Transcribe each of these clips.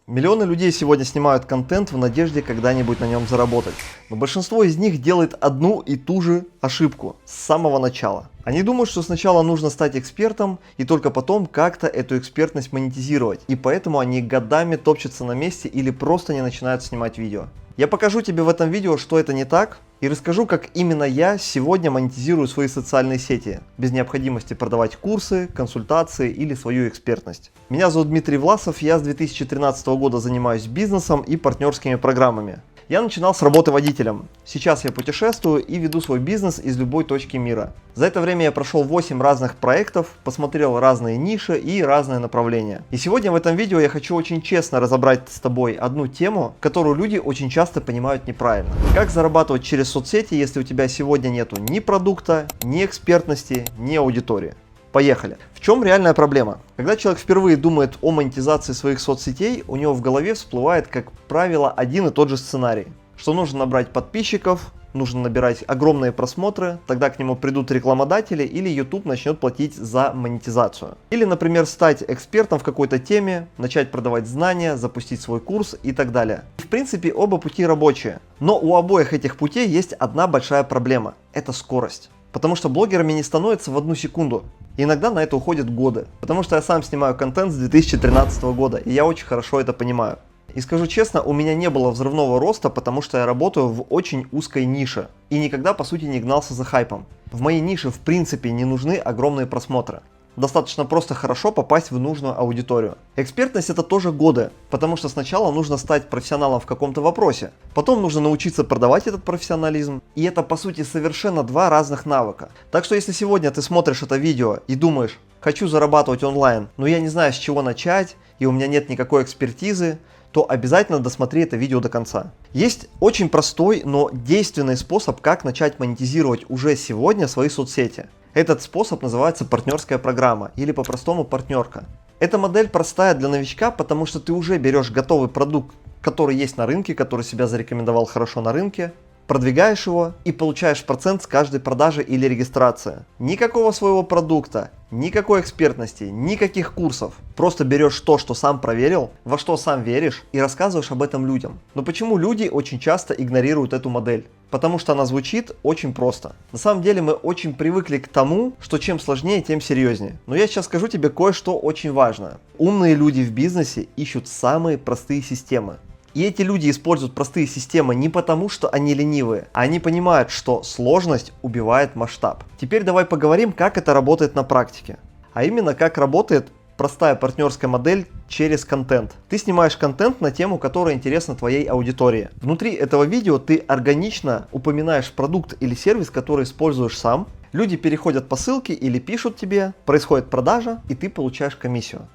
Миллионы людей сегодня снимают контент в надежде когда-нибудь на нем заработать. Но большинство из них делает одну и ту же ошибку с самого начала. Они думают, что сначала нужно стать экспертом и только потом как-то эту экспертность монетизировать. И поэтому они годами топчутся на месте или просто не начинают снимать видео. Я покажу тебе в этом видео, что это не так, и расскажу, как именно я сегодня монетизирую свои социальные сети, без необходимости продавать курсы, консультации или свою экспертность. Меня зовут Дмитрий Власов, я с 2013 года занимаюсь бизнесом и партнерскими программами. Я начинал с работы водителем. Сейчас я путешествую и веду свой бизнес из любой точки мира. За это время я прошел 8 разных проектов, посмотрел разные ниши и разные направления. И сегодня в этом видео я хочу очень честно разобрать с тобой одну тему, которую люди очень часто понимают неправильно. Как зарабатывать через соцсети, если у тебя сегодня нету ни продукта, ни экспертности, ни аудитории. Поехали. В чем реальная проблема? Когда человек впервые думает о монетизации своих соцсетей, у него в голове всплывает, как правило, один и тот же сценарий. Что нужно набрать подписчиков, нужно набирать огромные просмотры, тогда к нему придут рекламодатели или YouTube начнет платить за монетизацию. Или, например, стать экспертом в какой-то теме, начать продавать знания, запустить свой курс и так далее. В принципе, оба пути рабочие. Но у обоих этих путей есть одна большая проблема – это скорость. Потому что блогерами не становится в одну секунду. И иногда на это уходят годы. Потому что я сам снимаю контент с 2013 года, и я очень хорошо это понимаю. И скажу честно, у меня не было взрывного роста, потому что я работаю в очень узкой нише. И никогда, по сути, не гнался за хайпом. В моей нише, в принципе, не нужны огромные просмотры. Достаточно просто хорошо попасть в нужную аудиторию. Экспертность — это тоже годы, потому что сначала нужно стать профессионалом в каком-то вопросе, потом нужно научиться продавать этот профессионализм, и это по сути совершенно два разных навыка. Так что если сегодня ты смотришь это видео и думаешь, хочу зарабатывать онлайн, но я не знаю, с чего начать, и у меня нет никакой экспертизы, то обязательно досмотри это видео до конца. Есть очень простой, но действенный способ, как начать монетизировать уже сегодня свои соцсети. Этот способ называется партнерская программа или по-простому партнерка. Эта модель простая для новичка, потому что ты уже берешь готовый продукт, который есть на рынке, который себя зарекомендовал хорошо на рынке, продвигаешь его и получаешь процент с каждой продажи или регистрации. Никакого своего продукта, никакой экспертности, никаких курсов. Просто берешь то, что сам проверил, во что сам веришь и рассказываешь об этом людям. Но почему люди очень часто игнорируют эту модель? Потому что она звучит очень просто. На самом деле мы очень привыкли к тому, что чем сложнее, тем серьезнее. Но я сейчас скажу тебе кое-что очень важное. Умные люди в бизнесе ищут самые простые системы. И эти люди используют простые системы не потому, что они ленивые, а они понимают, что сложность убивает масштаб. Теперь давай поговорим, как это работает на практике. А именно, как работает простая партнерская модель через контент. Ты снимаешь контент на тему, которая интересна твоей аудитории. Внутри этого видео ты органично упоминаешь продукт или сервис, который используешь сам. Люди переходят по ссылке или пишут тебе, происходит продажа, и ты получаешь комиссию.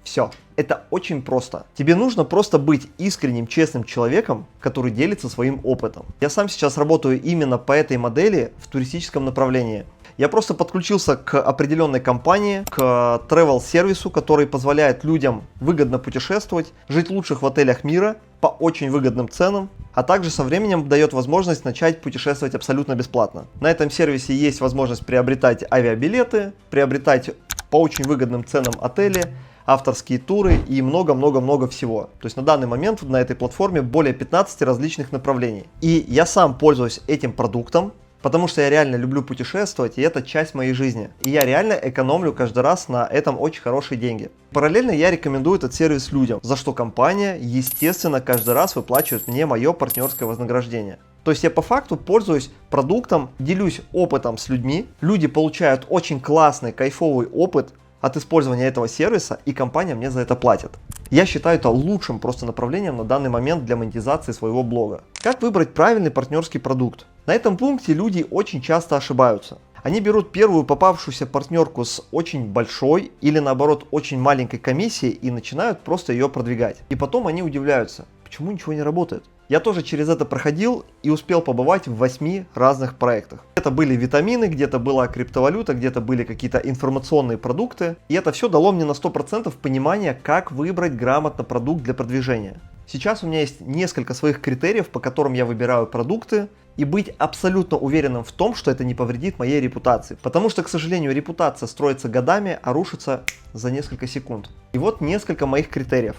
Все. Это очень просто. Тебе нужно просто быть искренним, честным человеком, который делится своим опытом. Я сам сейчас работаю именно по этой модели в туристическом направлении. Я просто подключился к определенной компании, к travel-сервису, который позволяет людям выгодно путешествовать, жить в лучших в отелях мира по очень выгодным ценам, а также со временем дает возможность начать путешествовать абсолютно бесплатно. На этом сервисе есть возможность приобретать авиабилеты, приобретать по очень выгодным ценам отели, авторские туры и много-много-много всего. То есть на данный момент на этой платформе более 15 различных направлений. И я сам пользуюсь этим продуктом, потому что я реально люблю путешествовать, и это часть моей жизни. И я реально экономлю каждый раз на этом очень хорошие деньги. Параллельно я рекомендую этот сервис людям, за что компания, естественно, каждый раз выплачивает мне мое партнерское вознаграждение. То есть я по факту пользуюсь продуктом, делюсь опытом с людьми, люди получают очень классный, кайфовый опыт от использования этого сервиса, и компания мне за это платит. Я считаю это лучшим просто направлением на данный момент для монетизации своего блога. Как выбрать правильный партнерский продукт? На этом пункте люди очень часто ошибаются. Они берут первую попавшуюся партнерку с очень большой или наоборот очень маленькой комиссией и начинают просто ее продвигать. И потом они удивляются, почему ничего не работает. Я тоже через это проходил и успел побывать в 8 разных проектах. Где-то были витамины, где-то была криптовалюта, где-то были какие-то информационные продукты. И это все дало мне на 100% понимание, как выбрать грамотно продукт для продвижения. Сейчас у меня есть несколько своих критериев, по которым я выбираю продукты, и быть абсолютно уверенным в том, что это не повредит моей репутации. Потому что, к сожалению, репутация строится годами, а рушится за несколько секунд. И вот несколько моих критериев.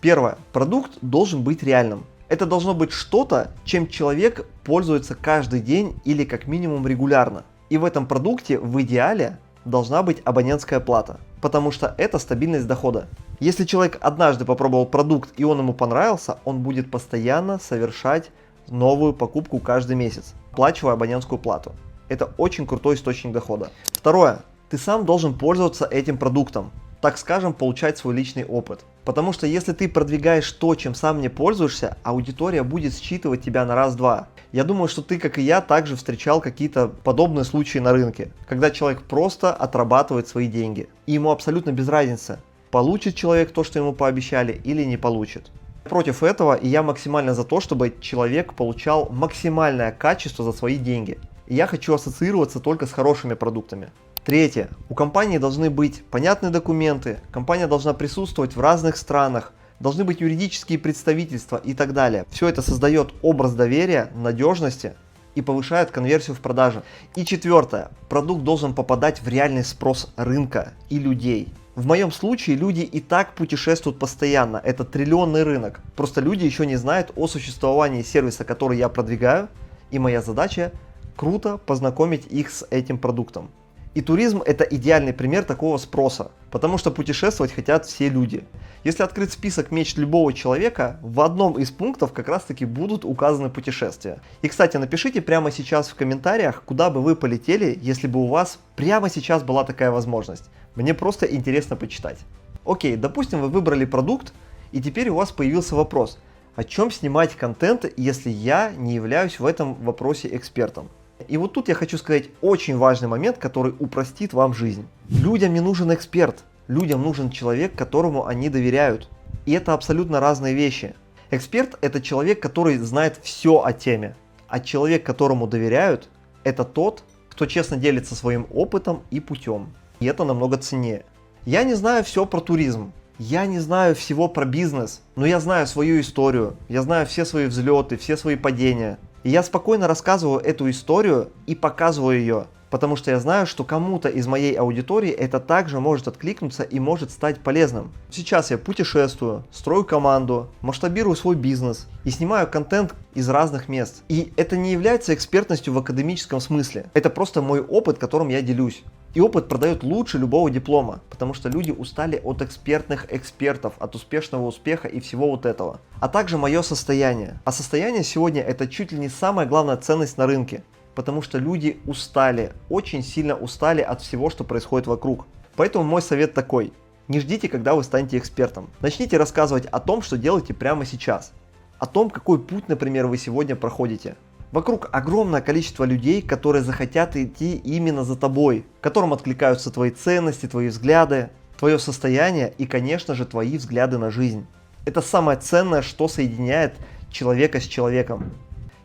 Первое. Продукт должен быть реальным. Это должно быть что-то, чем человек пользуется каждый день или как минимум регулярно. И в этом продукте в идеале должна быть абонентская плата, потому что это стабильность дохода. Если человек однажды попробовал продукт и он ему понравился, он будет постоянно совершать новую покупку каждый месяц, оплачивая абонентскую плату. Это очень крутой источник дохода. Второе. Ты сам должен пользоваться этим продуктом, так скажем, получать свой личный опыт. Потому что если ты продвигаешь то, чем сам не пользуешься, аудитория будет считывать тебя на раз-два. Я думаю, что ты, как и я, также встречал какие-то подобные случаи на рынке, когда человек просто отрабатывает свои деньги. И ему абсолютно без разницы, получит человек то, что ему пообещали, или не получит. Против этого, и я максимально за то, чтобы человек получал максимальное качество за свои деньги. И я хочу ассоциироваться только с хорошими продуктами. Третье. У компании должны быть понятные документы, компания должна присутствовать в разных странах, должны быть юридические представительства и так далее. Все это создает образ доверия, надежности и повышает конверсию в продаже. И четвертое. Продукт должен попадать в реальный спрос рынка и людей. В моем случае люди и так путешествуют постоянно, это триллионный рынок. Просто люди еще не знают о существовании сервиса, который я продвигаю, и моя задача круто познакомить их с этим продуктом. И туризм – это идеальный пример такого спроса, потому что путешествовать хотят все люди. Если открыть список мечт любого человека, в одном из пунктов как раз таки будут указаны путешествия. И, кстати, напишите прямо сейчас в комментариях, куда бы вы полетели, если бы у вас прямо сейчас была такая возможность. Мне просто интересно почитать. Окей, допустим, вы выбрали продукт, и теперь у вас появился вопрос, о чем снимать контент, если я не являюсь в этом вопросе экспертом. И вот тут я хочу сказать очень важный момент, который упростит вам жизнь. Людям не нужен эксперт, людям нужен человек, которому они доверяют. И это абсолютно разные вещи. Эксперт – это человек, который знает все о теме, а человек, которому доверяют, это тот, кто честно делится своим опытом и путем. И это намного ценнее. Я не знаю все про туризм, я не знаю всего про бизнес, но я знаю свою историю, я знаю все свои взлеты, все свои падения. И я спокойно рассказываю эту историю и показываю ее, потому что я знаю, что кому-то из моей аудитории это также может откликнуться и может стать полезным. Сейчас я путешествую, строю команду, масштабирую свой бизнес и снимаю контент из разных мест. И это не является экспертностью в академическом смысле, это просто мой опыт, которым я делюсь. И опыт продает лучше любого диплома, потому что люди устали от экспертных экспертов, от успешного успеха и всего вот этого. А также мое состояние. А состояние сегодня это чуть ли не самая главная ценность на рынке, потому что люди устали, очень сильно устали от всего, что происходит вокруг. Поэтому мой совет такой. Не ждите, когда вы станете экспертом. Начните рассказывать о том, что делаете прямо сейчас. О том, какой путь, например, вы сегодня проходите. Вокруг огромное количество людей, которые захотят идти именно за тобой, которым откликаются твои ценности, твои взгляды, твое состояние и, конечно же, твои взгляды на жизнь. Это самое ценное, что соединяет человека с человеком.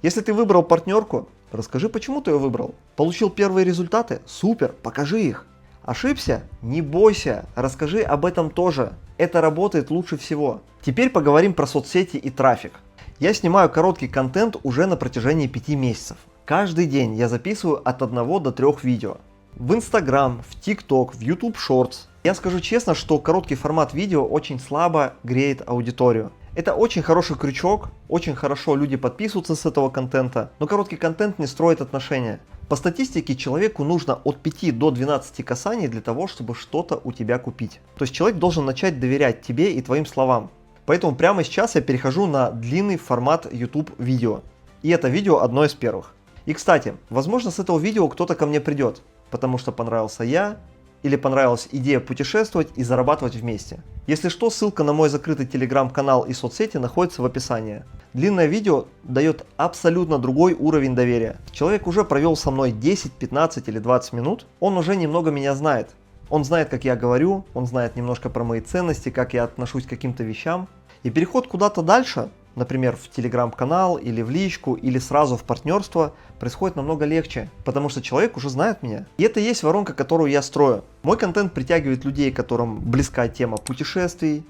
Если ты выбрал партнерку, расскажи, почему ты ее выбрал. Получил первые результаты? Супер, покажи их. Ошибся? Не бойся, расскажи об этом тоже. Это работает лучше всего. Теперь поговорим про соцсети и трафик. Я снимаю короткий контент уже на протяжении 5 месяцев. Каждый день я записываю от 1 до 3 видео. В Instagram, в TikTok, в YouTube Shorts. Я скажу честно, что короткий формат видео очень слабо греет аудиторию. Это очень хороший крючок, очень хорошо люди подписываются с этого контента, но короткий контент не строит отношения. По статистике человеку нужно от 5 до 12 касаний для того, чтобы что-то у тебя купить. То есть человек должен начать доверять тебе и твоим словам. Поэтому прямо сейчас я перехожу на длинный формат YouTube видео. И это видео одно из первых. И кстати, возможно с этого видео кто-то ко мне придет, потому что понравился я, или понравилась идея путешествовать и зарабатывать вместе. Если что, ссылка на мой закрытый телеграм-канал и соцсети находится в описании. Длинное видео дает абсолютно другой уровень доверия. Человек уже провел со мной 10, 15 или 20 минут, он уже немного меня знает. Он знает, как я говорю, он знает немножко про мои ценности, как я отношусь к каким-то вещам. И переход куда-то дальше, например, в телеграм-канал или в личку, или сразу в партнерство, происходит намного легче, потому что человек уже знает меня. И это и есть воронка, которую я строю. Мой контент притягивает людей, которым близка тема путешествий,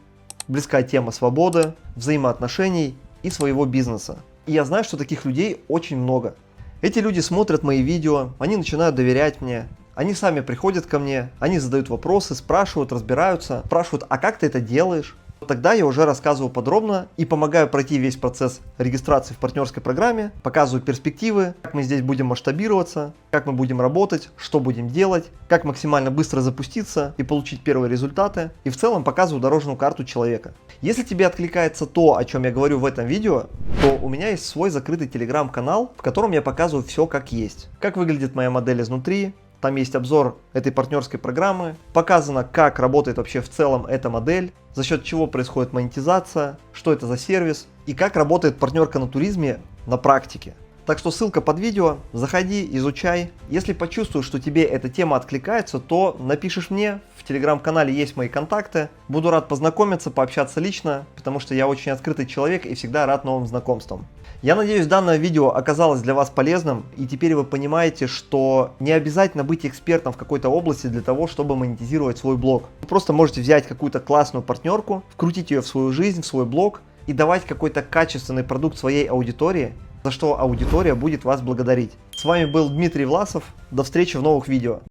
близка тема свободы, взаимоотношений и своего бизнеса. И я знаю, что таких людей очень много. Эти люди смотрят мои видео, они начинают доверять мне. Они сами приходят ко мне, они задают вопросы, спрашивают, разбираются, спрашивают, а как ты это делаешь? Тогда я уже рассказываю подробно и помогаю пройти весь процесс регистрации в партнерской программе, показываю перспективы, как мы здесь будем масштабироваться, как мы будем работать, что будем делать, как максимально быстро запуститься и получить первые результаты, и в целом показываю дорожную карту человека. Если тебе откликается то, о чем я говорю в этом видео, то у меня есть свой закрытый телеграм-канал, в котором я показываю все как есть. Как выглядит моя модель изнутри, там есть обзор этой партнерской программы, показано, как работает вообще в целом эта модель, за счет чего происходит монетизация, что это за сервис и как работает партнерка на туризме на практике. Так что ссылка под видео, заходи, изучай. Если почувствуешь, что тебе эта тема откликается, то напишешь мне, в телеграм-канале есть мои контакты. Буду рад познакомиться, пообщаться лично, потому что я очень открытый человек и всегда рад новым знакомствам. Я надеюсь, данное видео оказалось для вас полезным, и теперь вы понимаете, что не обязательно быть экспертом в какой-то области для того, чтобы монетизировать свой блог. Вы просто можете взять какую-то классную партнерку, вкрутить ее в свою жизнь, в свой блог и давать какой-то качественный продукт своей аудитории, за что аудитория будет вас благодарить. С вами был Дмитрий Власов. До встречи в новых видео.